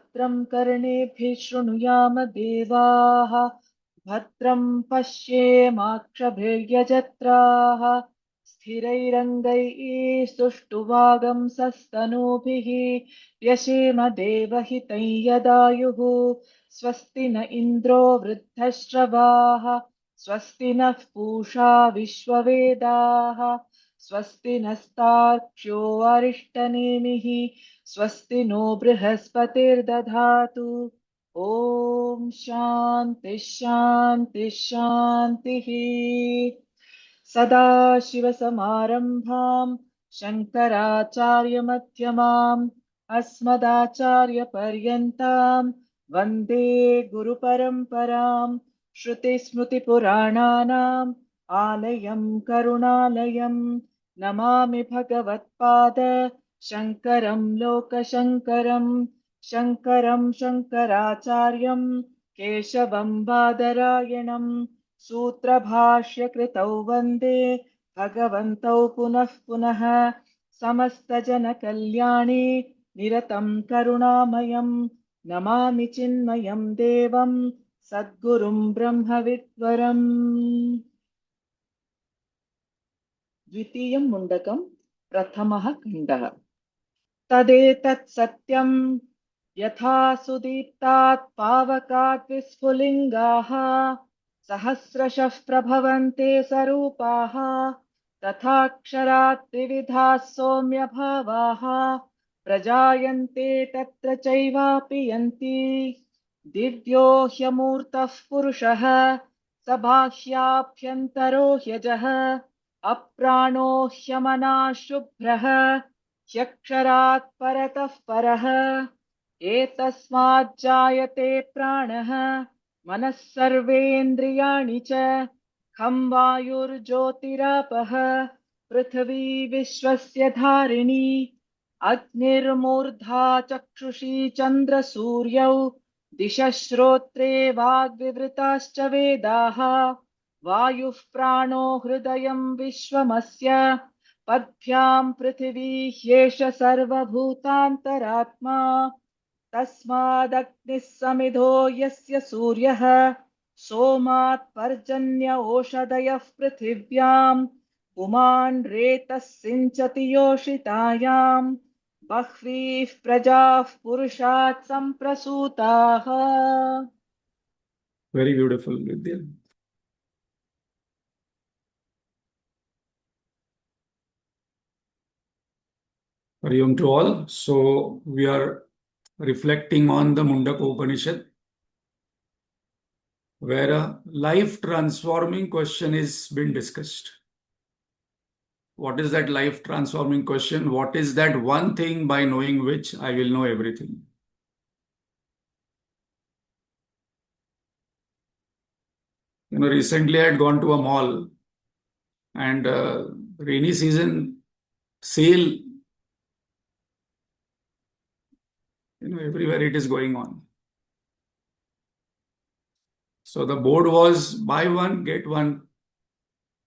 भद्रं कर्णेभिः शृणुयाम देवाः भद्रं पश्येमाक्षभिर्यजत्राः स्थिरैरङ्गैः सुष्ठुवागंसस्तनूभिः व्यशेम देवहितं यदायुः स्वस्ति न इन्द्रो वृद्धश्रवाः स्वस्ति नः पूषा विश्ववेदाः स्वस्ति नस्तार्क्ष्यो अरिष्टनेमिः स्वस्ति नो बृहस्पतिर्दधातु ॐ शान्ति शान्ति शान्तिः। सदाशिवसमारम्भाम् शङ्कराचार्यमध्यमाम् अस्मदाचार्यपर्यन्ताम् वन्दे गुरुपरम्पराम् श्रुतिस्मृतिपुराणानाम् आलयम् करुणालयम् नमामि भगवत्पाद शङ्करम् लोकशङ्करम् शङ्करम् शङ्कराचार्यम् केशवम् बादरायणम् सूत्रभाष्यकृतौ वन्दे भगवन्तौ पुनः पुनः समस्तजनकल्याणे निरतं करुणामयम् नमामि चिन्मयम् देवम् सद्गुरुम् ब्रह्मविद्वरम्। द्वितीयं मुण्डकम् प्रथमः खण्डः। तदेतत् सत्यम् यथा सुदीप्तात् पावकात् विस्फुलिङ्गाः सहस्रशः प्रभवन्ते सरूपाः तथाक्षरात् त्रिविधाः सौम्यभावाः प्रजायन्ते तत्र चैवापि यन्ति दिव्यो ह्यमूर्तः पुरुषः स बाह्याभ्यन्तरो ह्यजः अप्राणो ह्यमनः शुभ्रः ह्यक्षरात् परतः परः एतस्मात् जायते प्राणः मनः सर्वेन्द्रियाणि च खं वायुर्ज्योतिरापः पृथिवी विश्वस्य धारिणी अग्निर्मूर्धा चक्षुषी चन्द्रसूर्यौ दिशः श्रोत्रे वाग्विवृताश्च वेदाः वायुः प्राणो हृदयं विश्वमस्य पद्भ्यां पृथिवी ह्येष सर्वभूतान्तरात्मा तस्मादग्निः समिधो यस्य सूर्यः सोमात् पर्जन्य ओषधयः पृथिव्याम् पुमान् रेतः सिञ्चति योषितायाम् बह्वीः प्रजाः पुरुषात् सम्प्रसूताः। Very beautiful, Vidya. Hari Om to all. So we are reflecting on the Mundakopanishad, where a life-transforming question is being discussed. What is that life-transforming question? What is that one thing by knowing which I will know everything? Recently I had gone to a mall and rainy season sale, everywhere it is going on. So the board was buy one, get one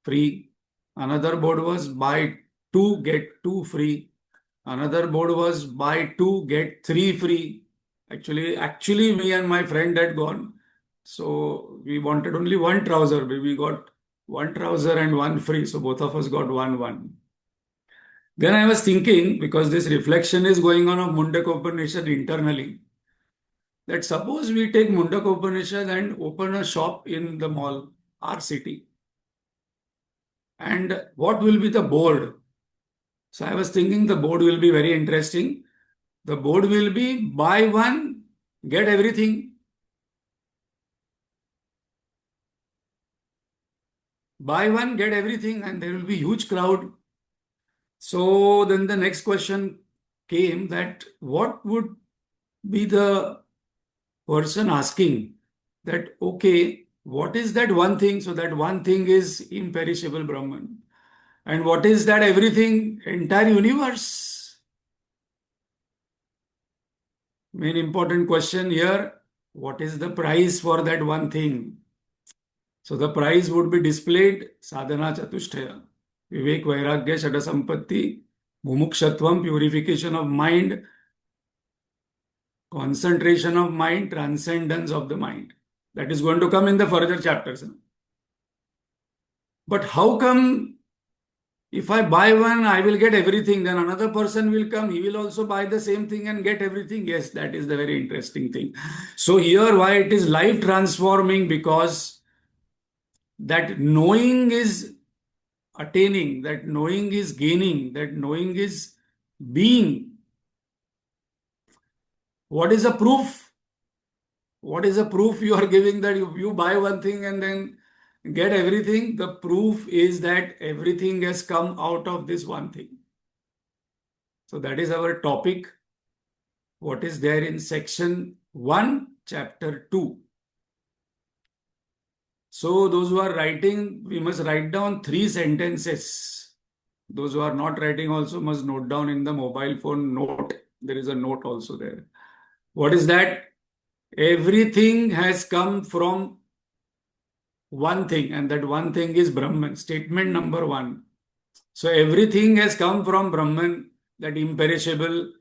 free. Another board was buy two, get two free. Another board was buy two, get three free. Actually, me and my friend had gone. So we wanted only one trouser. We got one trouser and one free. So both of us got one. Then I was thinking, because this reflection is going on of Mundakopanishad internally, that suppose we take Mundakopanishad and open a shop in the mall, our city. And what will be the board? So I was thinking the board will be very interesting. The board will be buy one, get everything. Buy one, get everything, and there will be huge crowd. So then the next question came that what would be the person asking that, okay, what is that one thing? So that one thing is imperishable Brahman. And what is that everything? Entire universe. Main important question here, what is the price for that one thing? So the price would be displayed, sadhana chatushtaya, vivek vairagya shada sampatti, mumukshatvam, purification of mind, Concentration of mind, transcendence of the mind. That is going to come in the further chapters. But how come if I buy one, I will get everything, then another person will come, he will also buy the same thing and get everything? Yes, that is the very interesting thing. So here, why it is life transforming? Because that knowing is attaining, that knowing is gaining, that knowing is being. What is a proof? What is a proof you are giving that you buy one thing and then get everything? The proof is that everything has come out of this one thing. So that is our topic. What is there in section 1, chapter 2. So those who are writing, we must write down 3 sentences. Those who are not writing also must note down in the mobile phone note. There is a note also there. What is that? Everything has come from one thing, and that one thing is Brahman. Statement number 1. So everything has come from Brahman, that imperishable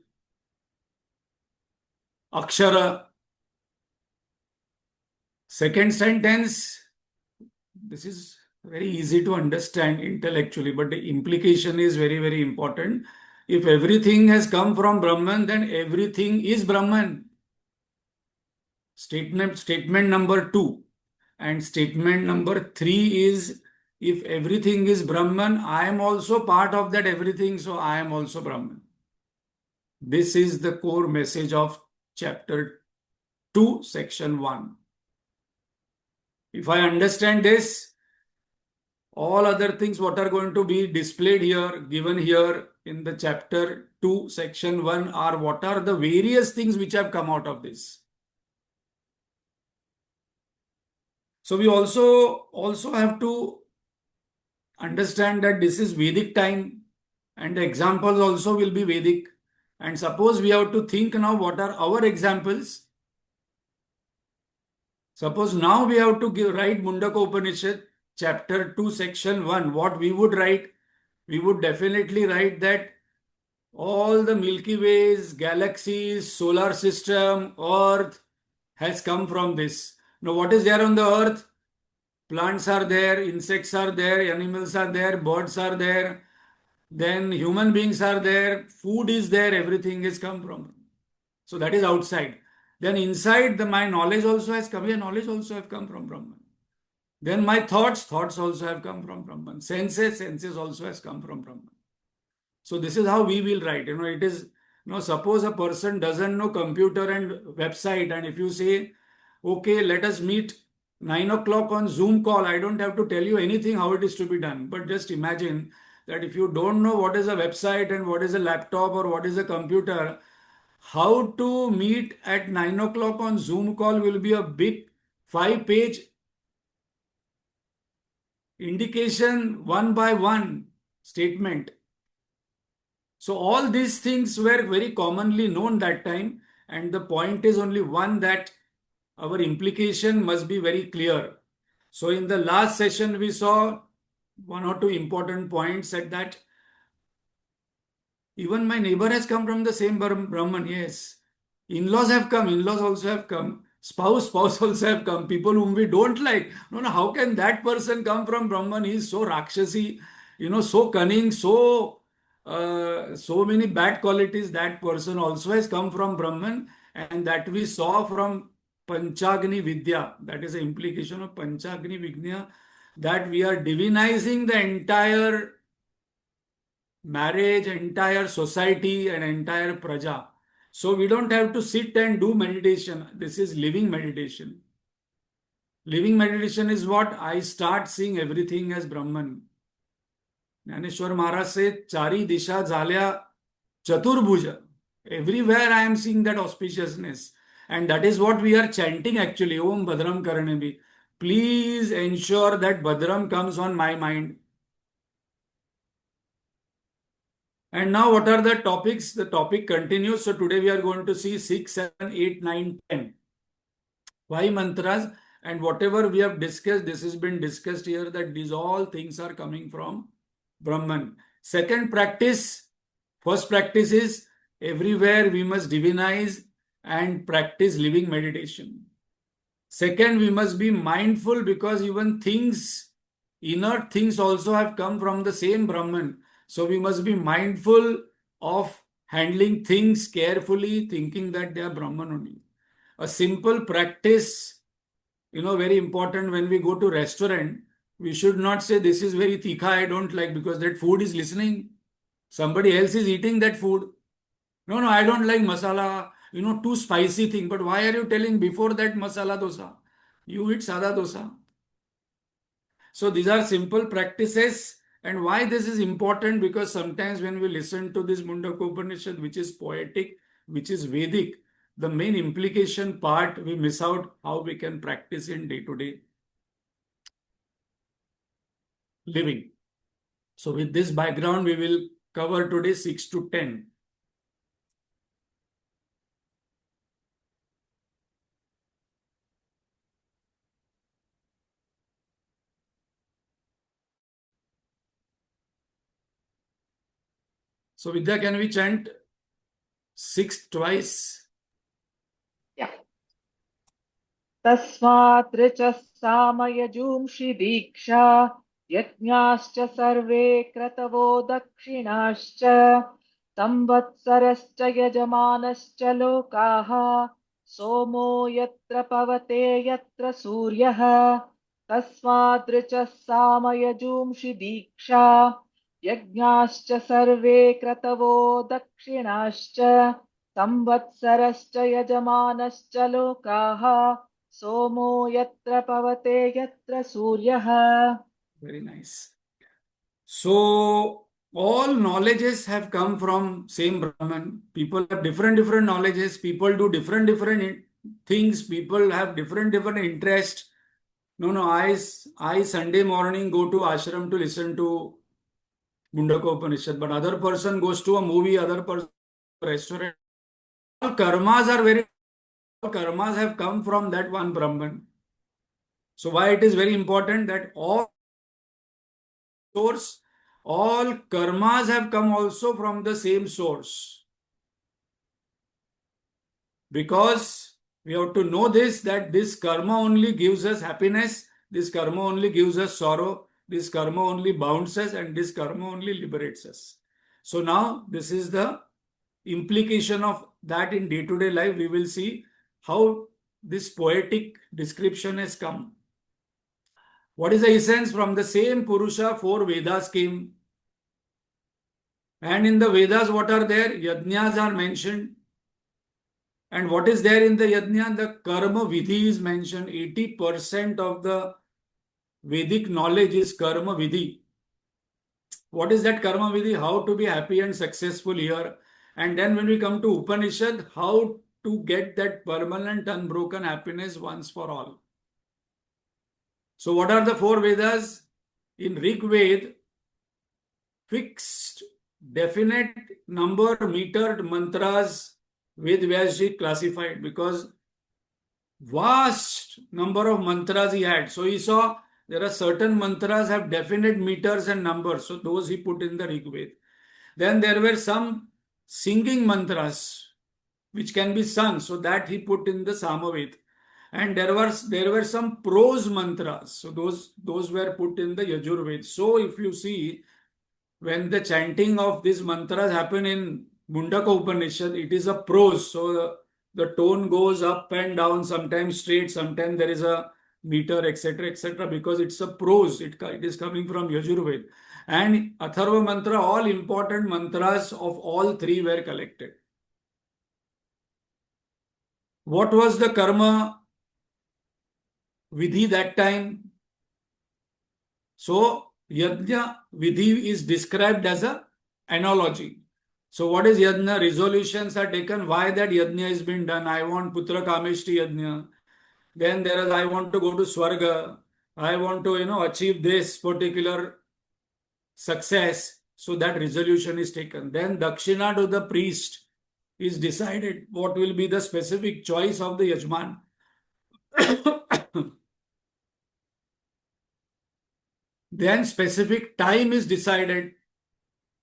Akshara. Second sentence, this is very easy to understand intellectually, but the implication is very, very important. If everything has come from Brahman, then everything is Brahman. Statement number 2. And statement number 3 is, if everything is Brahman, I am also part of that everything, so I am also Brahman. This is the core message of chapter 2, section 1. If I understand this, all other things what are going to be displayed here, given here in the chapter 2, section 1 are what are the various things which have come out of this. So we also have to understand that this is Vedic time and the examples also will be Vedic. And suppose we have to think now what are our examples. Suppose now we have to write Mundakopanishad chapter 2 section 1. What we would write? We would definitely write that all the Milky Ways, galaxies, solar system, Earth has come from this. Now what is there on the Earth? Plants are there, insects are there, animals are there, birds are there, then human beings are there, food is there, everything has come from. So that is outside. Then inside my knowledge also has come. Yeah, knowledge also have come from Brahman. Then my thoughts also have come from Brahman. Senses also has come from Brahman. So this is how we will write. It is, suppose a person doesn't know computer and website, and if you say, okay, let us meet 9 o'clock on Zoom call, I don't have to tell you anything how it is to be done. But just imagine that if you don't know what is a website and what is a laptop or what is a computer, how to meet at 9 o'clock on Zoom call will be a big 5-page indication, one by one statement. So all these things were very commonly known that time, and the point is only one, that our implication must be very clear. So in the last session we saw 1 or 2 important points at that. Even my neighbor has come from the same Brahman, yes. In-laws have come, in-laws also have come. Spouse also have come. People whom we don't like. No, how can that person come from Brahman? He is so rakshasi, so cunning, so many bad qualities. That person also has come from Brahman, and that we saw from Panchagni Vidya. That is the implication of Panchagni Vidya, that we are divinizing the entire marriage, entire society, and entire praja. So we don't have to sit and do meditation. This is living meditation. Living meditation is what? I start seeing everything as Brahman. Jnaneshwar Maharaj said, Chari Disha Zalya Chaturbhuja. Everywhere I am seeing that auspiciousness. And that is what we are chanting actually. Om Bhadram Karanebhi. Please ensure that Bhadram comes on my mind. And now what are the topics? The topic continues. So today we are going to see 6, 7, 8, 9, 10. 5 mantras, and whatever we have discussed, this has been discussed here, that these all things are coming from Brahman. Second practice, first practice is everywhere we must divinize and practice living meditation. Second, we must be mindful because even things, inert things also have come from the same Brahman. So we must be mindful of handling things carefully, thinking that they are Brahman only. A simple practice, very important when we go to restaurant, we should not say this is very tikha, I don't like, because that food is listening. Somebody else is eating that food. No, no, I don't like masala, too spicy thing. But why are you telling before that masala dosa? You eat sada dosa. So these are simple practices. And why this is important? Because sometimes when we listen to this Mundakopanishad, which is poetic, which is Vedic, the main implication part, we miss out how we can practice in day-to-day living. So with this background, we will cover today 6 to 10. So Vidya, can we chant 6 twice? Yeah. तस्मात् ऋचः सामयजूंषि दीक्षा यज्ञाश्च सर्वे क्रतवो दक्षिणाश्च संवत्सरश्च यजमानश्च लोकाः सोमो यत्र पवते यत्र सूर्यः तस्मात् ऋचः सामयजूंषि दीक्षा यज्ञाश्च सर्वे क्रतवो दक्षिणाश्च संवत्सरश्च यजमानश्च लोकाः सोमो यत्र पवते यत्र सूर्यः. Very nice. So all knowledges have come from same Brahman. People have different knowledges. People do different things. People have different interests. No, no. I Sunday morning go to ashram to listen to Mundakopanishad, but other person goes to a movie. Other person restaurant. All karmas are very. All karmas have come from that one Brahman. So why it is very important that all source, all karmas have come also from the same source. Because we have to know this, that this karma only gives us happiness, this karma only gives us sorrow, this karma only bounds us, and this karma only liberates us. So now this is the implication of that in day-to-day life. We will see how this poetic description has come. What is the essence? From the same Purusha, 4 Vedas came. And in the Vedas, what are there? Yajnas are mentioned. And what is there in the yajna? The karma vidhi is mentioned. 80% of the Vedic knowledge is karma vidhi. What is that karma vidhi? How to be happy and successful here. And then when we come to Upanishad, how to get that permanent unbroken happiness once for all. So what are the 4 Vedas? In Rig Ved, fixed, definite number, metered mantras Ved Vyasji classified, because vast number of mantras he had. So he saw there are certain mantras have definite meters and numbers. So those he put in the Rig Ved. Then there were some singing mantras which can be sung. So that he put in the Samaved. And there were some prose mantras. So those were put in the Yajurved. So if you see, when the chanting of these mantras happen in Mundakopanishad, it is a prose. So the tone goes up and down, sometimes straight, sometimes there is a meter, etc., because it's a prose. It is coming from Yajurved. And Atharva mantra, all important mantras of all 3 were collected. What was the karma vidhi that time? So Yajna Vidhi is described as a analogy. So what is Yajna? Resolutions are taken. Why that Yajna is being done? I want Putra Kameshti Yajna. Then there is, I want to go to Swarga. I want to, achieve this particular success. So that resolution is taken. Then Dakshina to the priest is decided. What will be the specific choice of the Yajman? Then specific time is decided.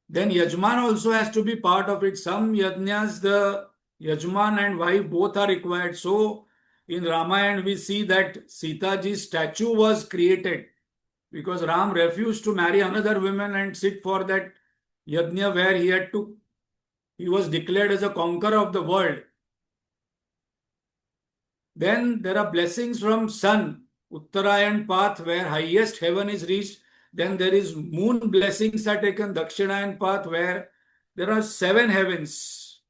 Then Yajman also has to be part of it. Some yajnas, the Yajman and wife both are required. So in Ramayana we see that Sitaji's statue was created because Ram refused to marry another woman and sit for that yajna where he was declared as a conqueror of the world. Then there are blessings from sun, Uttarayan path where highest heaven is reached. Then there is moon blessings are taken, Dakshinayan path where there are seven heavens.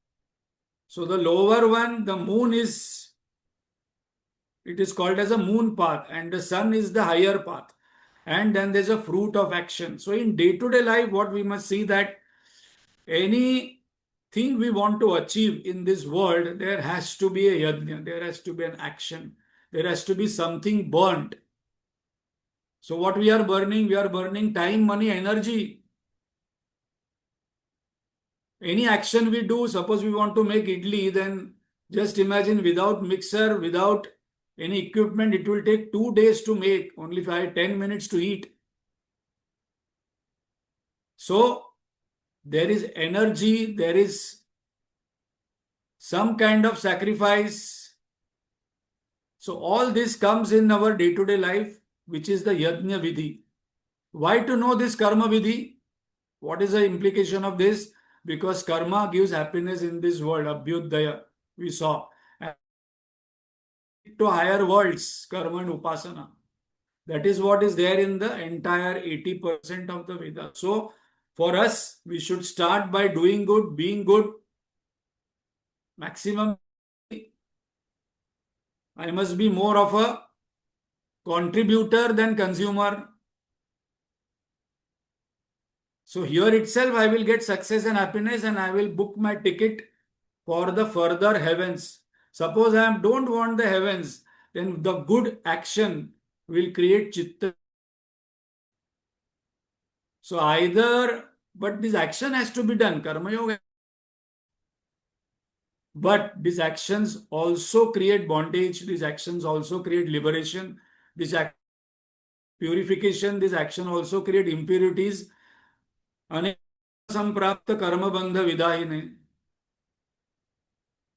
So the lower one, the moon it is called as a moon path, and the sun is the higher path. And then there's a fruit of action. So in day-to-day life, what we must see that anything we want to achieve in this world, there has to be a yajna, there has to be an action, there has to be something burnt. So what we are burning time, money, energy. Any action we do, suppose we want to make idli, then just imagine without mixer, without any equipment, it will take 2 days to make, only 10 minutes to eat. So there is energy, there is some kind of sacrifice. So all this comes in our day-to-day life, which is the yajna vidhi. Why to know this karma vidhi? What is the implication of this? Because karma gives happiness in this world, abhyudaya, we saw. And to higher worlds, karma and upasana. That is what is there in the entire 80% of the Veda. So for us, we should start by doing good, being good, maximum. I must be more of a contributor than consumer. So here itself, I will get success and happiness and I will book my ticket for the further heavens. Suppose I don't want the heavens, then the good action will create chitta. So but this action has to be done, karma yoga. But these actions also create bondage, these actions also create liberation, this purification, this action also create impurities. अनेक संप्राप्त कर्म बंध विदाहिने.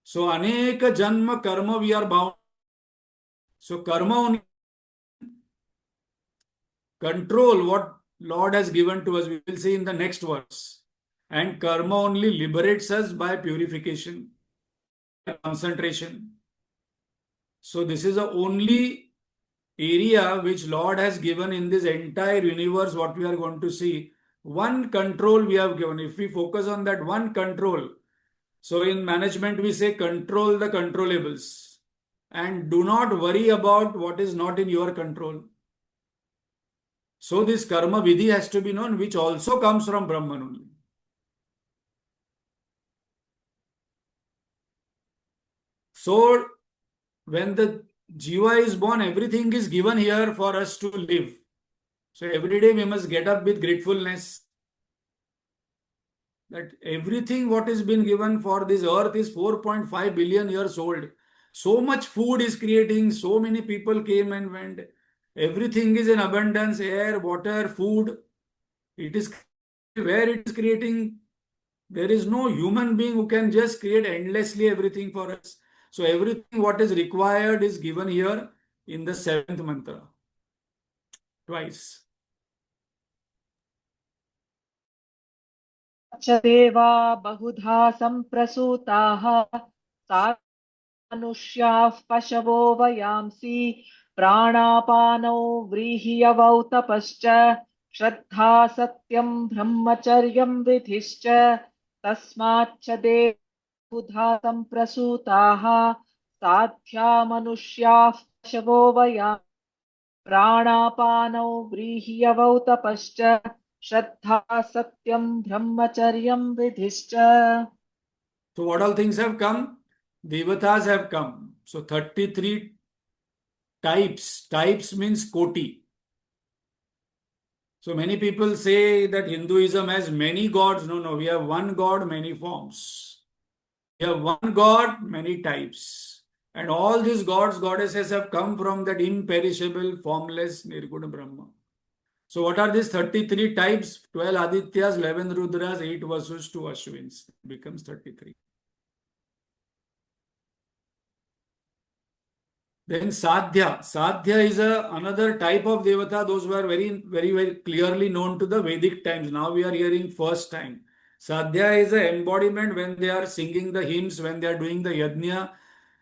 So aneka janma karma we are bound. So karma only control what Lord has given to us. We will see in the next verse. And karma only liberates us by purification, concentration. So this is the only area which Lord has given in this entire universe, what we are going to see. One control we have given. If we focus on that one control, so in management we say control the controllables and do not worry about what is not in your control. So this karma vidhi has to be known, which also comes from Brahman only. So when the jiva is born, everything is given here for us to live. So every day we must get up with gratefulness that everything what is been given for this earth is 4.5 billion years old. So much food is creating, so many people came and went. Everything is in abundance, air, water, food. It is where it is creating. There is no human being who can just create endlessly everything for us. So everything what is required is given here in the seventh mantra. Twice. च देवा बहुधा सम्प्रसूताः मनुष्याः पशवो वयांसि प्राणापानौ व्रीह्यवौ तपश्च श्रद्धा सत्यं ब्रह्मचर्यं विधिश्च तस्माच्च देवा सम्प्रसूताः साध्या मनुष्याः पशवो वयांसि प्राणापानौ व्रीह्यवौ तपश्च श्रद्धा सत्यं ब्रह्मचर्यं विधिश्च. So what all things have come? Devatas have come. So 33 types. Types means koti. So many people say that Hinduism has many gods. No, no, we have one God, many forms. We have one God, many types. And all these gods, goddesses have come from that imperishable, formless Nirguna Brahma. So what are these 33 types? 12 Adityas, 11 Rudras, 8 Vasus, 2 Ashwins. It becomes 33. Then Sadhya. Sadhya is another type of Devata. Those were very, very, very clearly known to the Vedic times. Now we are hearing first time. Sadhya is an embodiment when they are singing the hymns, when they are doing the yajna.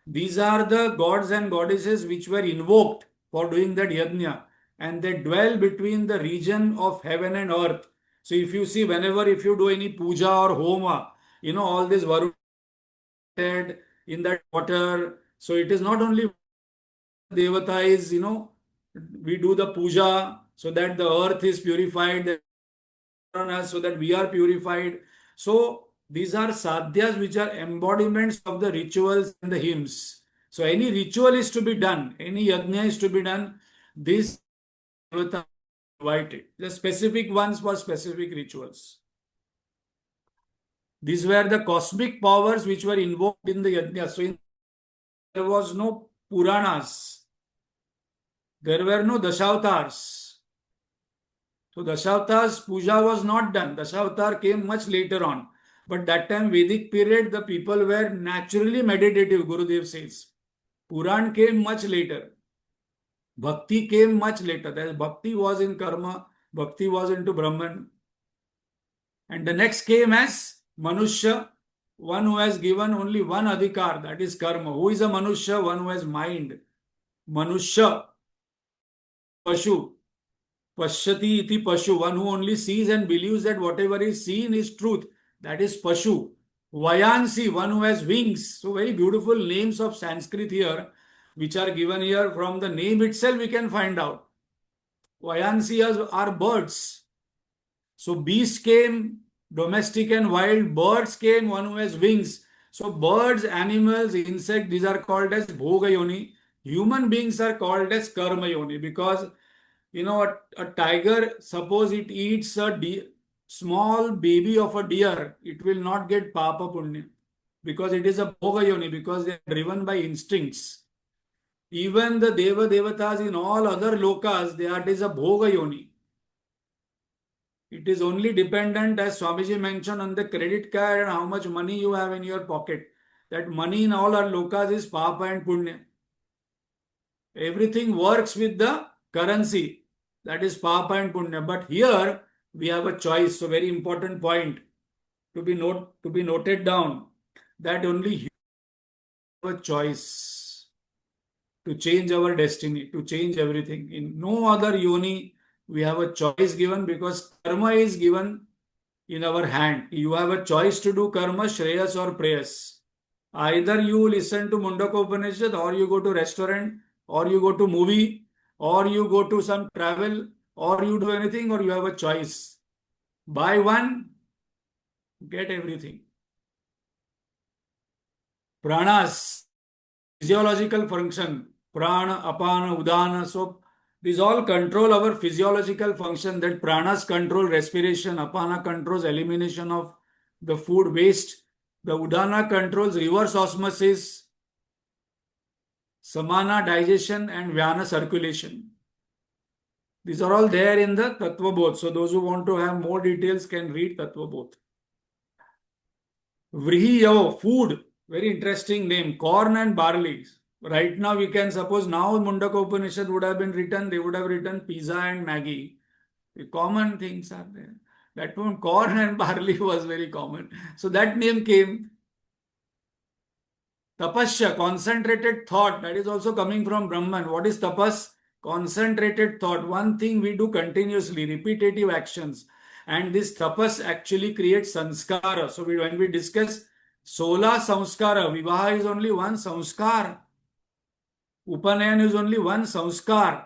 These are the gods and goddesses which were invoked for doing that yajna. And they dwell between the region of heaven and earth. So if you see, whenever if you do any puja or homa, all this Varuna in that water. So it is not only Devata is, we do the puja so that the earth is purified, so that we are purified. So these are sadhyas which are embodiments of the rituals and the hymns. So any ritual is to be done, any yajna is to be done. This Devata invited. The specific ones for specific rituals. These were the cosmic powers which were invoked in the yajna. So there was no Puranas. There were no Dashavatars. So Dashavatars puja was not done. Dashavatar came much later on. But that time, Vedic period, the people were naturally meditative, Gurudev says. Puran came much later. Bhakti came much later. That Bhakti was in karma, Bhakti was into Brahman. And the next came as Manushya, one who has given only one adhikar, that is karma. Who is a Manushya? One who has mind. Manushya, Pashu. Pashyati iti Pashu, one who only sees and believes that whatever is seen is truth. That is Pashu. Vayansi, one who has wings. So very beautiful names of Sanskrit here, which are given here. From the name itself, we can find out. Vayansi are birds. So beasts came, domestic and wild. Birds came, one who has wings. So birds, animals, insects, these are called as Bhoga Yoni. Human beings are called as Karma Yoni because a tiger, suppose it eats a small baby of a deer, it will not get Papa Punya because it is a Bhoga Yoni, because they are driven by instincts. Even the Deva Devatas in all other lokas, it is a Bhoga Yoni. It is only dependent, as Swamiji mentioned, on the credit card and how much money you have in your pocket. That money in all our lokas is Papa and Punya. Everything works with the currency. That is Papa and Punya. But here we have a choice. So very important point to be noted down, that only you have a choice to change our destiny, to change everything. In no other yoni we have a choice given, because karma is given in our hand. You have a choice to do karma, shreyas or prayas. Either you listen to Mundakopanishad, or you go to restaurant, or you go to movie, or you go to some travel, or you do anything, or you have a choice. Buy one, get everything. Pranas, physiological function, prana, apana, udana. So these all control our physiological function. That pranas control respiration, apana controls elimination of the food waste, the udana controls reverse osmosis, samana digestion, and vyana circulation. These are all there in the Tattva Bodh. So those who want to have more details can read Tattva Bodh. Vrihiyo, food. Very interesting name. Corn and barley. Right now we can suppose now Mundakopanishad would have been written. They would have written pizza and Maggie. The common things are there. That one, corn and barley, was very common. So that name came. Tapasya, concentrated thought. That is also coming from Brahman. What is tapas? Concentrated thought. One thing we do continuously, repetitive actions. And this tapas actually creates sanskara. So when we discuss sola samskara, vivaha is only one samskar. Upanayan is only one samskar.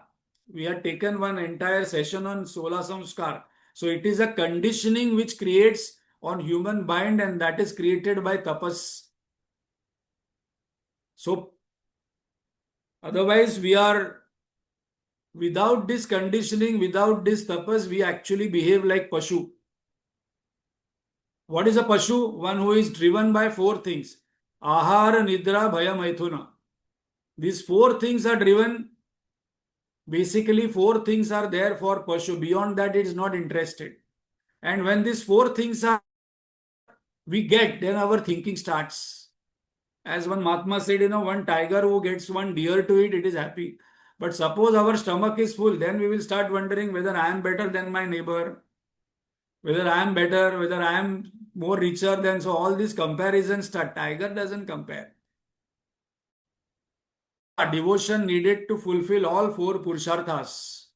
We had taken one entire session on sola samskar. So it is a conditioning which creates on human mind, and that is created by tapas. So otherwise we are, without this conditioning, without this tapas, we actually behave like Pashu. What is a Pashu? One who is driven by four things. Ahara, Nidra, Bhaya, Maithuna. These four things are driven. Basically, four things are there for Pashu. Beyond that, it is not interested. And when these four things are we get, then our thinking starts. As one Mahatma said, one tiger who gets one deer to eat, it is happy. But suppose our stomach is full, then we will start wondering whether I am better than my neighbor, whether I am better, whether I am more richer than. So all these comparisons start. Tiger doesn't compare. Devotion needed to fulfill all four purusharthas.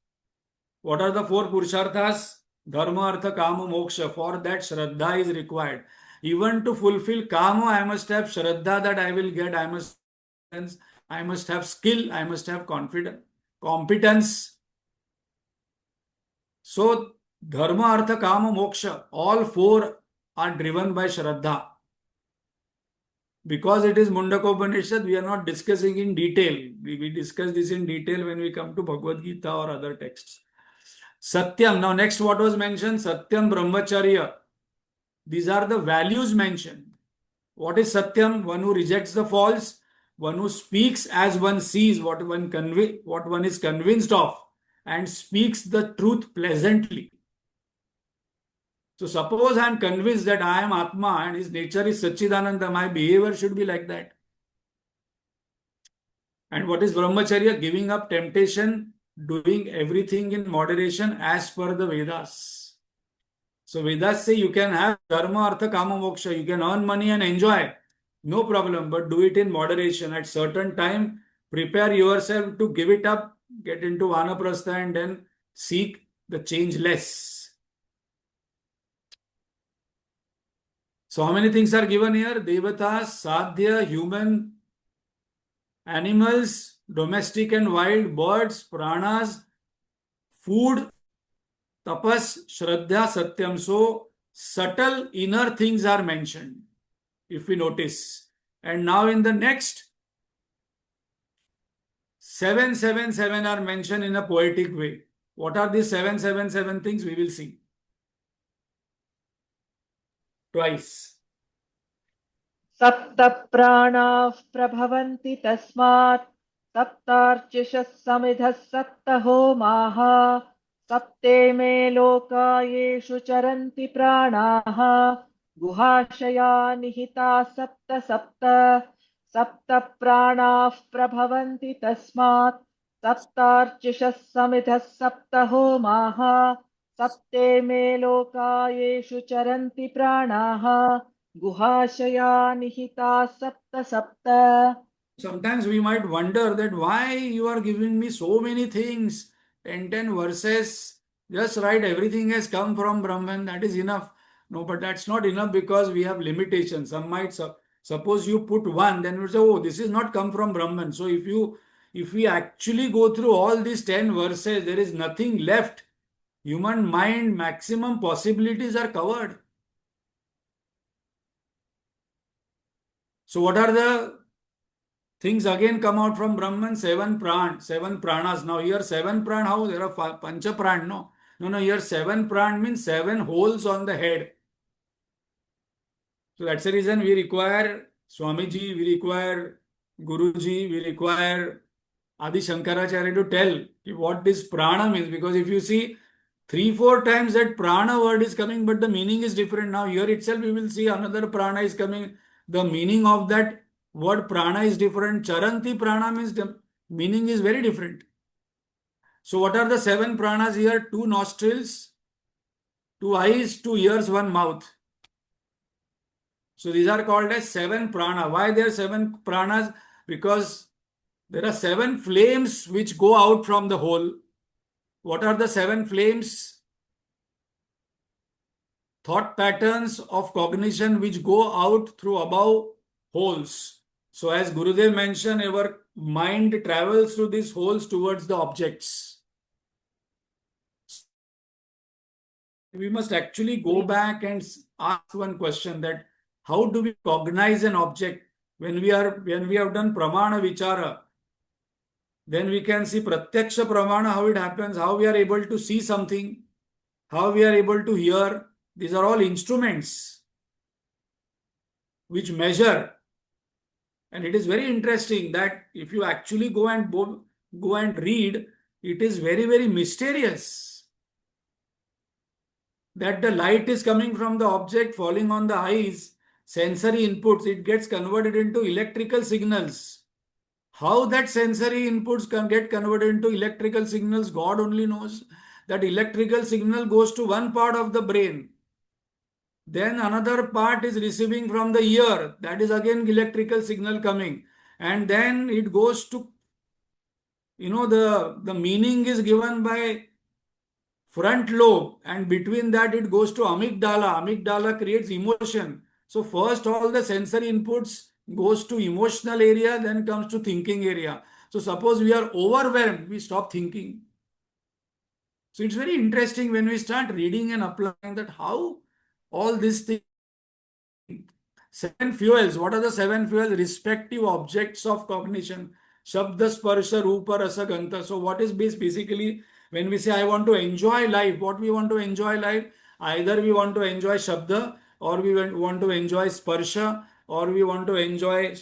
What are the four purusharthas? Dharma, artha, kama, moksha. For that, shraddha is required. Even to fulfill kama, I must have shraddha that I will get. I must have skill. I must have confidence, competence. So, dharma, artha, kama, moksha. All four are driven by shraddha. Because it is Mundakopanishad, we are not discussing in detail. We discuss this in detail when we come to Bhagavad Gita or other texts. Satyam. Now, next, what was mentioned? Satyam, Brahmacharya. These are the values mentioned. What is Satyam? One who rejects the false, one who speaks as one sees what one is convinced of, and speaks the truth pleasantly. So, suppose I am convinced that I am Atma and his nature is Satchidananda, my behavior should be like that. And what is Brahmacharya? Giving up temptation, doing everything in moderation as per the Vedas. So Vedas say you can have dharma, artha, kama, moksha. You can earn money and enjoy. No problem, but do it in moderation. At certain time, prepare yourself to give it up, get into vanaprastha and then seek the changeless. So how many things are given here? Devatas, sadhya, human, animals, domestic and wild, birds, pranas, food, tapas, shraddha, satyam. So subtle inner things are mentioned, if we notice. And now in the next, 777 are mentioned in a poetic way. What are these 777 things? We will see. Twice. सप्त प्राणाः प्रभवन्ति तस्मात् सप्तार्चिषः समिधः सप्त होमाः सप्तेमे लोका येषु चरन्ति प्राणाः गुहाशया निहिताः सप्त सप्त सप्त प्राणाः प्रभवन्ति तस्मात् सप्तार्चिषः समिधः सप्त होमाः सप्तेमे लोका येषु चरन्ति प्राणाः गुहाशया निहिता सप्त सप्त. Sometimes we might wonder that why you are giving me so many things. 10 verses. Just write everything has come from Brahman. That is enough. No, but that's not enough because we have limitations. Some might suppose you put one, then we say, oh, this is not come from Brahman. So if we actually go through all these 10 verses, there is nothing left. Human mind, maximum possibilities are covered. So what are the things again come out from Brahman? Seven pranas. Now here seven pran, how? There are pancha pran, no? No, here seven pran means seven holes on the head. So that's the reason we require Swamiji, we require Guruji, we require Adi Shankaracharya to tell what this prana means. Because if you see 3-4 times that prana word is coming, but the meaning is different. Now here itself we will see another prana is coming. The meaning of that word prana is different. Charanti prana means the meaning is very different. So what are the 7 pranas here? 2 nostrils, 2 eyes, 2 ears, 1 mouth. So these are called as 7 prana. Why there are 7 pranas? Because there are 7 flames which go out from the hole. What are the 7 flames? Thought patterns of cognition which go out through above holes. So as Gurudev mentioned, our mind travels through these holes towards the objects. We must actually go back and ask one question, that how do we cognize an object when we have done pramana vichara? Then we can see pratyaksha pramana, how it happens, how we are able to see something, how we are able to hear. These are all instruments which measure. And it is very interesting that if you actually go and read, it is very, very mysterious that the light is coming from the object, falling on the eyes. sensory inputs, it gets converted into electrical signals. How that sensory inputs can get converted into electrical signals, God only knows. That electrical signal goes to one part of the brain. Then another part is receiving from the ear. That is again electrical signal coming. And then it goes to, the meaning is given by front lobe, and between that it goes to amygdala. Amygdala creates emotion. So first all the sensory inputs goes to emotional area, then comes to thinking area. So suppose we are overwhelmed, we stop thinking. So it's very interesting when we start reading and applying that how all these things. Seven fuels. What are the seven fuels? Respective objects of cognition. Shabda, sparsha, rupa, rasa, gantha. So what is basically when we say I want to enjoy life, what we want to enjoy life? Either we want to enjoy shabda, or we want to enjoy sparsha, or we want to enjoy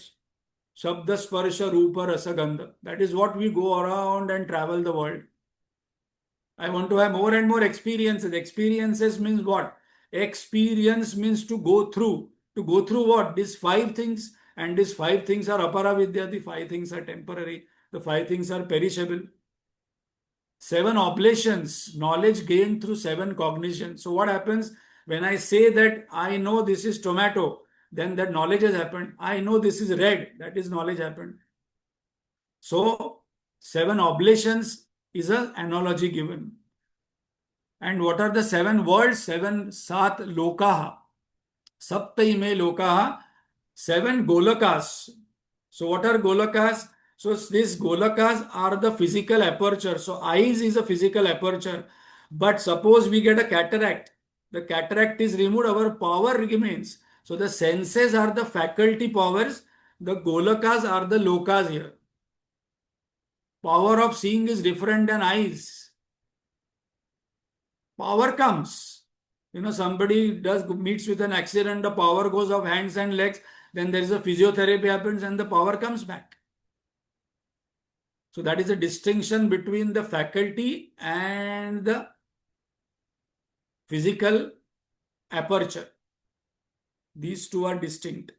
shabda, sparsha, rupa, rasa, gantha. That is what we go around and travel the world. I want to have more and more experiences. Experiences means what? Experience means to go through. To go through what? These five things. And these five things are aparavidya. The five things are temporary. The five things are perishable. Seven oblations. Knowledge gained through seven cognition. So what happens when I say that I know this is tomato? Then that knowledge has happened. I know this is red. That is knowledge happened. So seven oblations is an analogy given. And what are the seven worlds? Seven sat lokaha. Saptaime lokaha. Seven golakas. So what are golakas? So these golakas are the physical aperture. So eyes is a physical aperture. But suppose we get a cataract. The cataract is removed, our power remains. So the senses are the faculty powers. The golakas are the lokas here. Power of seeing is different than eyes. Power comes. Somebody does meets with an accident, the power goes off hands and legs, then there is a physiotherapy happens and the power comes back. So that is a distinction between the faculty and the physical aperture. These two are distinct.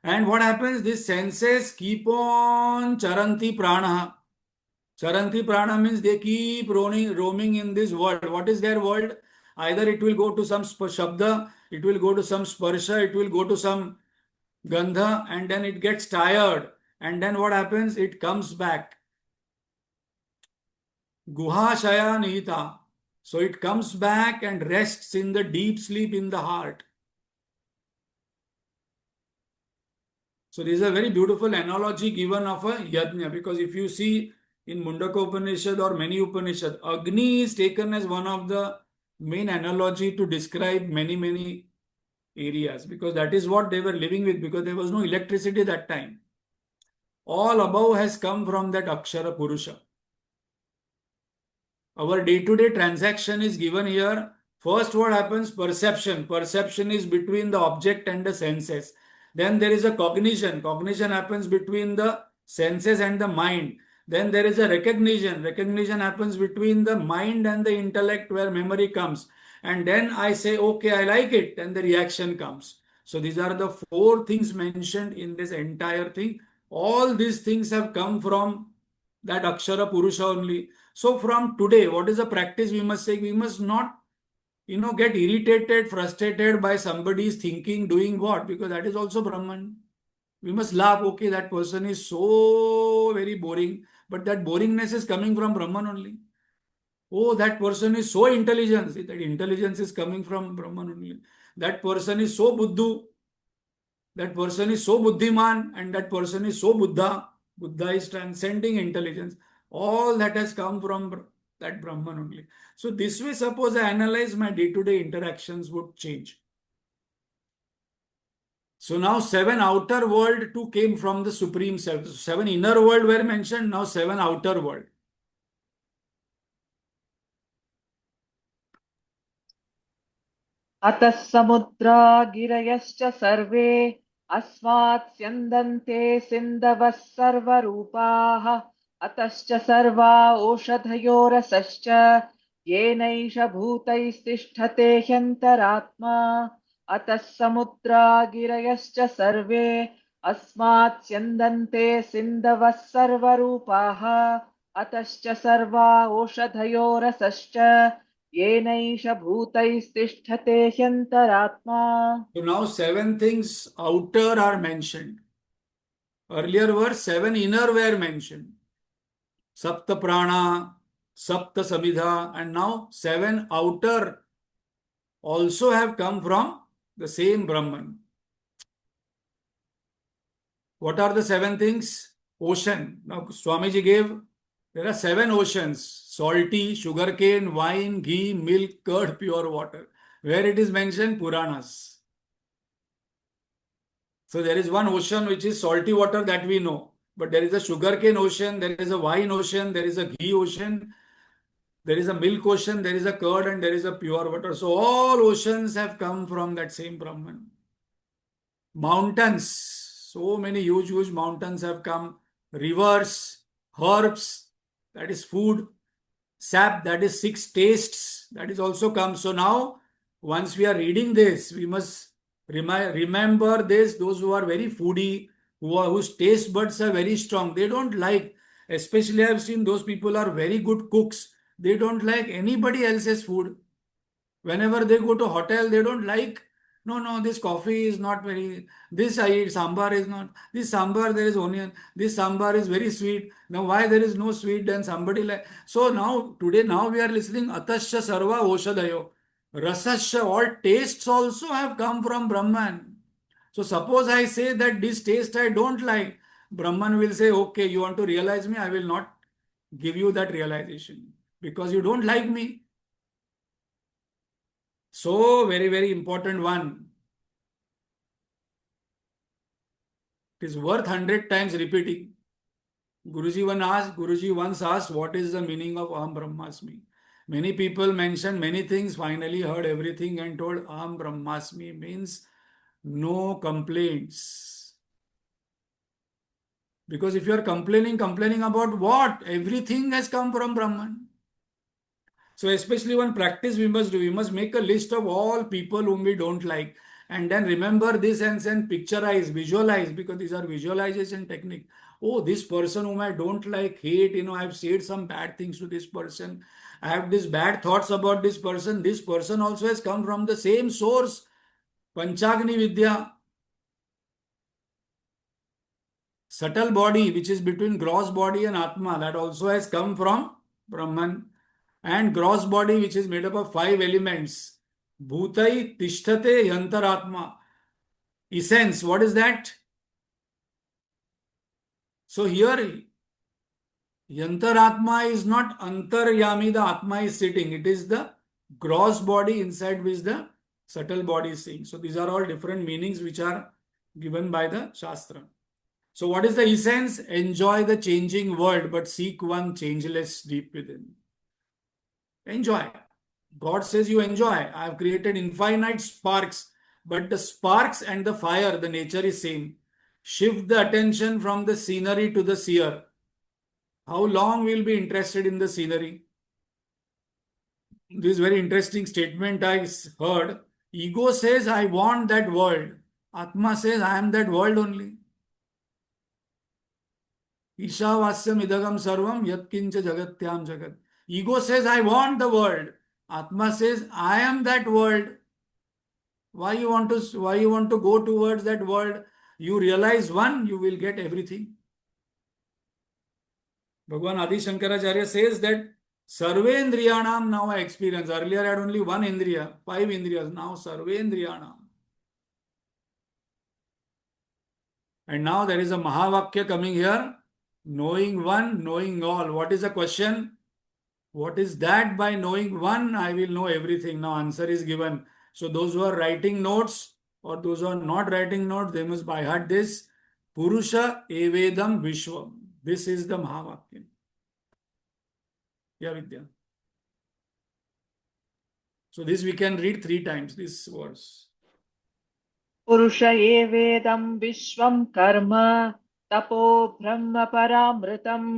And what happens? These senses keep on charanti prana. Charanti prana means they keep roaming in this world. What is their world? Either it will go to some shabda, it will go to some sparsha, it will go to some gandha, and then it gets tired. And then what happens? It comes back. Guha shaya nihita. So it comes back and rests in the deep sleep in the heart. So this is a very beautiful analogy given of a yajna, because if you see in Mundakopanishad or many Upanishad, Agni is taken as one of the main analogy to describe many areas, because that is what they were living with, because there was no electricity that time. All above has come from that Akshara Purusha. Our day-to-day transaction is given here. First, what happens? Perception. Perception is between the object and the senses. Then there is a cognition. Cognition happens between the senses and the mind. Then there is a recognition. Recognition happens between the mind and the intellect, where memory comes. And then I say, okay, I like it. Then the reaction comes. So these are the four things mentioned in this entire thing. All these things have come from that Akshara Purusha only. So from today, what is the practice we must say? We must not, get irritated, frustrated by somebody's thinking, doing what? Because that is also Brahman. We must laugh. Okay, that person is so very boring, but that boringness is coming from Brahman only. Oh, that person is so intelligent. See, that intelligence is coming from Brahman only. That person is so buddhu. That person is so buddhiman, and that person is so Buddha. Buddha is transcending intelligence. All that has come from that Brahman only. So this way, suppose I analyze, my day-to-day interactions would change. So now seven outer world too came from the Supreme Self. Seven inner world were mentioned, now seven outer world. अतः समुद्रा गिरयश्च सर्वे अस्मात् स्यन्दन्ते सिन्धवः सर्वरूपाः अतश्च सर्वा ओषधयो रसश्च येनैष भूतैस्तिष्ठते ह्यन्तरात्मा अतः समुद्रा गिरयश्च सर्वे अस्मात् स्यन्दन्ते सिन्धवः सर्वरूपाः अतश्च सर्वा ओषधयो रसश्च येनैष भूतैस्तिष्ठते ह्यन्तरात्मा. So now seven things outer are mentioned. Earlier were seven inner were mentioned. Sapta prana, sapta samidha, and now seven outer also have come from the same Brahman. What are the seven things? Ocean. Now Swamiji gave, there are seven oceans: salty, sugarcane, wine, ghee, milk, curd, pure water. Where it is mentioned, Puranas. So there is one ocean which is salty water that we know. But there is a sugarcane ocean, there is a wine ocean, there is a ghee ocean, there is a milk ocean, there is a curd, and there is a pure water. So all oceans have come from that same Brahman. Mountains, so many huge, huge mountains have come. Rivers, herbs, that is food. Sap, that is six tastes, that is also come. So now, once we are reading this, we must remember this. Those who are very foodie, whose taste buds are very strong, they don't like, especially I have seen those people are very good cooks. They don't like anybody else's food. Whenever they go to hotel, they don't like, no, no, this coffee is not very, this I eat, sambar is not, this sambar there is onion, this sambar is very sweet. Now why there is no sweet, then somebody like, so now, today, now we are listening, atasya sarva oshadayo. Rasasya, all tastes also have come from Brahman. So suppose I say that this taste I don't like, Brahman will say, okay, you want to realize me, I will not give you that realization because you don't like me. So, very, very important one. It is worth 100 times repeating. Guruji once asked, what is the meaning of Aham Brahmasmi? Many people mentioned many things, finally heard everything and told Aham Brahmasmi means no complaints. Because if you are complaining about what? Everything has come from Brahman. So especially one practice we must do. We must make a list of all people whom we don't like. And then remember this and then picturize, visualize, because these are visualization technique. Oh, this person whom I don't like, hate, I've said some bad things to this person. I have these bad thoughts about this person. This person also has come from the same source. Panchagni Vidya. Subtle body, which is between gross body and Atma, that also has come from Brahman. And gross body, which is made up of five elements. Bhutai tishtate yantaratma. Essence, what is that? So here, yantaratma is not antaryami, the Atma is sitting. It is the gross body inside which the subtle body is sitting. So these are all different meanings which are given by the Shastra. So what is the essence? Enjoy the changing world, but seek one changeless deep within. Enjoy. God says you enjoy. I have created infinite sparks, but the sparks and the fire, the nature is same. Shift the attention from the scenery to the seer. How long will be interested in the scenery? This very interesting statement I heard. Ego says, I want that world. Atma says, I am that world only. Ishavasyam idagam sarvam yatkincha jagatyam jagat. Ego says, I want the world. Atma says, I am that world. Why you want to go towards that world? You realize one, you will get everything. Bhagwan Adi Shankaracharya says that Sarvendriyanam now I experience. Earlier I had only one indriya, five indriyas. Now Sarvendriyanam. And now there is a Mahavakya coming here. Knowing one, knowing all. What is the question? What is that? By knowing one, I will know everything. Now answer is given. So those who are writing notes or those who are not writing notes, they must by heart this. Purusha evedam vishwam. This is the Mahavakya. Yeah, Vidya. So this we can read 3 times, this verse. पुरुष एवेदं विश्वं कर्म तपो ब्रह्म परामृतम्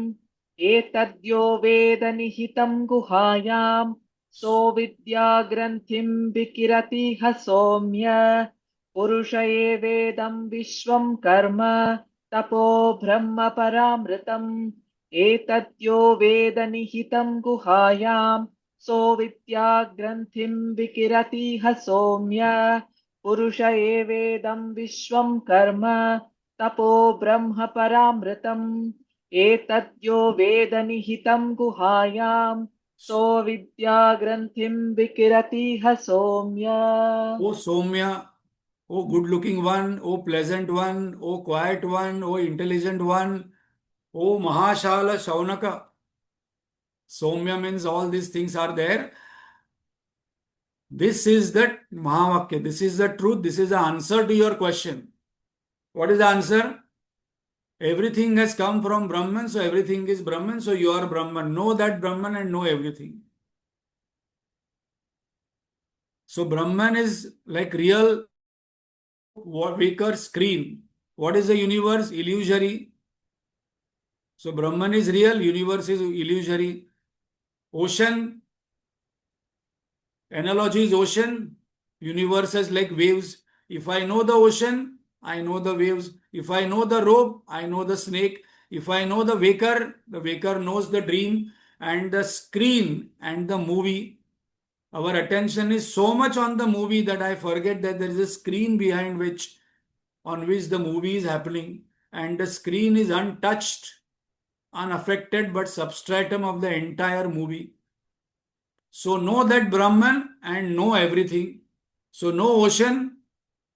एतद्यो वेद निहितं गुहायां So vidya granthim vikiratiha somya purusha evedam vishvam karma tapo brahma paramritam etatyo veda nihitam guhayam so vidya granthim vikiratiha somya purusha evedam vishvam karma tapo brahma paramritam etatyo veda nihitam guhayam so vidya granthim vikiratiha somya. O Somya, O good-looking one, O pleasant one, O quiet one, O intelligent one, O Mahashala Shaunaka. Somya means all these things are there. This is the Mahavakya. This is the truth. This is the answer to your question. What is the answer? Everything has come from Brahman, so everything is Brahman, so you are Brahman. Know that Brahman and know everything. So Brahman is like real weaker screen. What is the universe? Illusory. So Brahman is real, universe is illusory. Ocean, analogy is ocean, universe is like waves. If I know the ocean, I know the waves. If I know the rope, I know the snake. If I know the waker knows the dream and the screen and the movie. Our attention is so much on the movie that I forget that there is a screen behind on which the movie is happening, and the screen is untouched, unaffected, but substratum of the entire movie. So know that Brahman and know everything. So no ocean.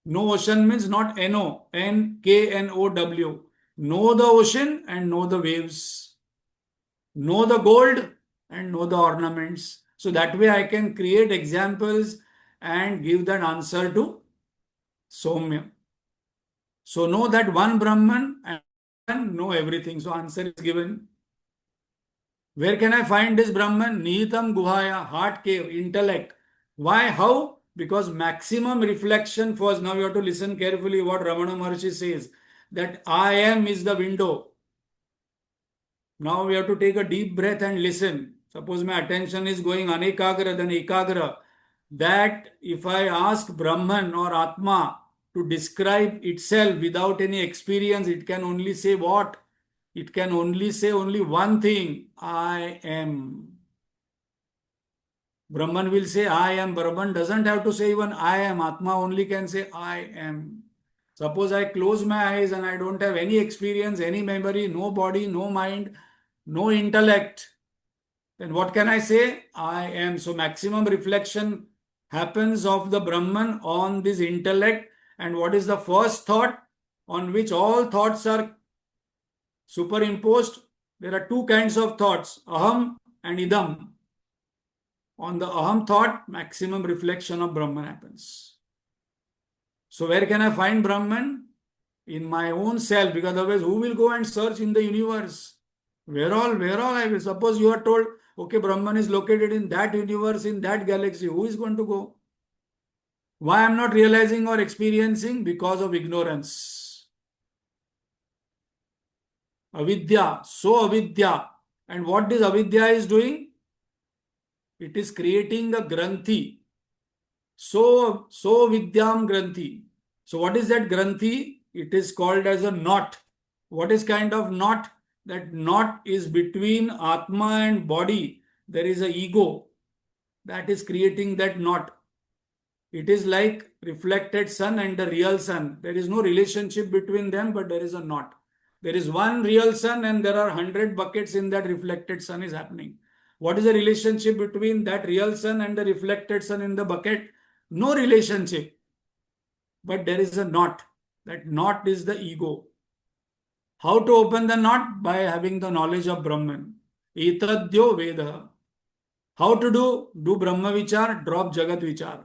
No ocean means not N-O, N-K-N-O-W. Know the ocean and know the waves. Know the gold and know the ornaments. So that way I can create examples and give that answer to Somya. So know that one Brahman and know everything. So answer is given. Where can I find this Brahman? Nihitam Guhaya, heart cave, intellect. Why? How? Because maximum reflection first. Now you have to listen carefully what Ramana Maharshi says. That I am is the window. Now we have to take a deep breath and listen. Suppose my attention is going anekagra then ekagra. That if I ask Brahman or Atma to describe itself without any experience, it can only say what? It can only say only one thing, I am. Brahman will say, I am. Brahman doesn't have to say even I am. Atma only can say, I am. Suppose I close my eyes and I don't have any experience, any memory, no body, no mind, no intellect. Then what can I say? I am. So maximum reflection happens of the Brahman on this intellect. And what is the first thought on which all thoughts are superimposed? There are two kinds of thoughts, aham and idam. On the aham thought, maximum reflection of Brahman happens. So where can I find Brahman? In my own self, because otherwise who will go and search in the universe? Where all I will. Suppose you are told, okay, Brahman is located in that universe, in that galaxy. Who is going to go? Why I am not realizing or experiencing? Because of ignorance. Avidya, so avidya. And what this avidya is doing? It is creating a granthi. So vidyam granthi. So what is that granthi? It is called as a knot. What is kind of knot? That knot is between Atma and body. There is a ego that is creating that knot. It is like reflected sun and the real sun. There is no relationship between them, but there is a knot. There is one real sun and there are 100 buckets in that reflected sun is happening. What is the relationship between that real sun and the reflected sun in the bucket? No relationship. But there is a knot. That knot is the ego. How to open the knot? By having the knowledge of Brahman. Etadyo Veda. How to do? Do Brahma Vichar, drop Jagat Vichar.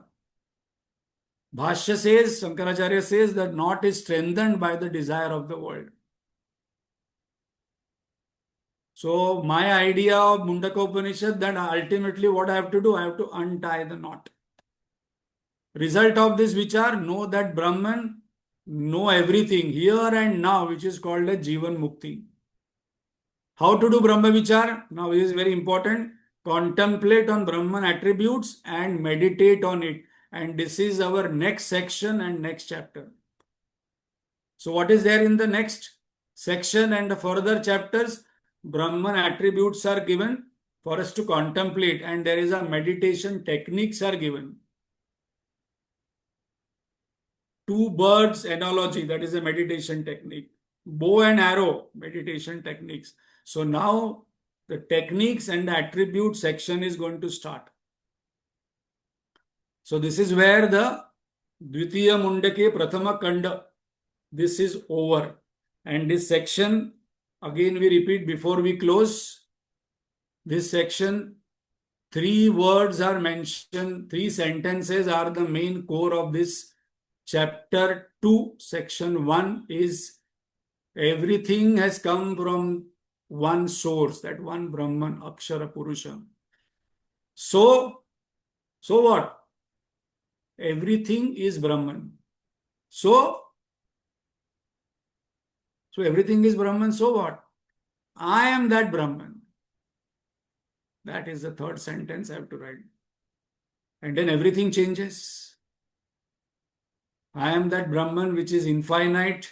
Bhashya says, Shankaracharya says that knot is strengthened by the desire of the world. So my idea of Mundakopanishad, that ultimately what I have to do? I have to untie the knot. Result of this vichar, know that Brahman, know everything here and now, which is called as Jivan Mukti. How to do Brahma Vichar? Now this is very important. contemplate on Brahman attributes and meditate on it. And this is our next section and next chapter. So, what is there in the next section and the further chapters? Brahman attributes are given for us to contemplate, and there is a meditation techniques are given. Two birds analogy, that is a meditation technique. Bow and arrow, meditation techniques. So now the techniques and the attribute section is going to start. So this is where the Dvitiya Mundake Prathama Kanda, this is over. And this section, again we repeat before we close, this section, three words are mentioned, three sentences are the main core of this chapter 2, section 1 is everything has come from one source, that one Brahman, Akshara Purusha. So what? Everything is Brahman. So everything is Brahman, so what? I am that Brahman. That is the third sentence I have to write. And then everything changes. I am that Brahman which is infinite,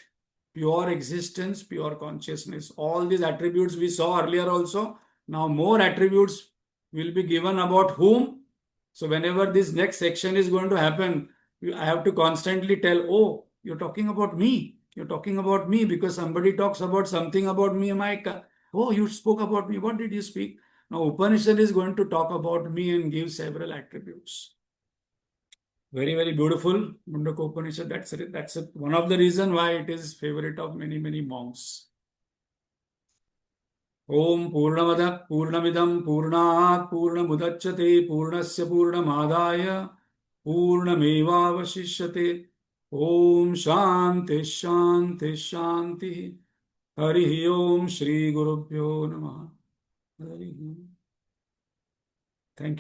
pure existence, pure consciousness. All these attributes we saw earlier also. Now more attributes will be given about whom. So whenever this next section is going to happen, I have to constantly tell, oh, you're talking about me. You're talking about me because somebody talks about something about me. Oh, you spoke about me. What did you speak? Now Upanishad is going to talk about me and give several attributes. Very, very beautiful. Mundakopanishad. That's one of the reasons why it is favorite of many, many monks. Om Purnamada Purnamidam Purnat Purnamudachyate Purnasya Purnamadaya Purnamevavashishyate. Om Shanti Shanti Shanti. Hari Om Shri Gurubhyo Namaha. Thank you.